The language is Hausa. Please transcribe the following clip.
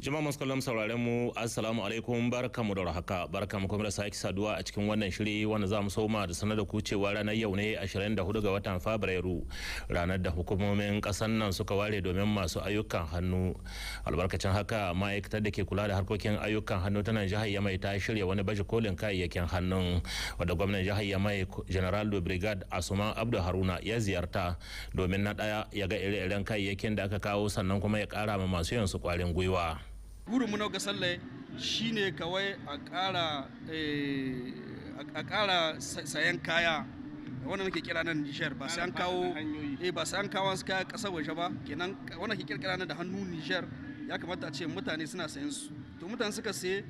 Jama'a masu kallon sauraren mu assalamu alaikum barkamu da haka barkamu kuma da sake saduwa a cikin wannan shiri wanda za mu soma da sanar da ku cewa ranar yau ne 24 ga watan Fabrairu ranar da hukumomin kasar nan suka ware domin masu ayyukan hannu. Albarkacin haka ma'aikatar da ke kula da harkokin ayyukan hannu ta nan jihar Yamai ta shirya wani baje kolin kayayyakin hannun wanda gwamnan jihar Yamai General de Brigade Asuman Abdu Haruna ya ziyarta domin na daya ya ga ire-iren kayayyakin da aka kawo sannan kuma ya kara ma masu yin su kwarin gwiwa. Burinmu na gasalle shine kawai a ƙara sayan kaya wanda muke kira nan Niger ba sai an kawo wasu kaya ƙasar waje ba, kenan wanda ke kirkira nan da hannu Niger ya kamata a ce mutane suna sayan su, to mutane suka saye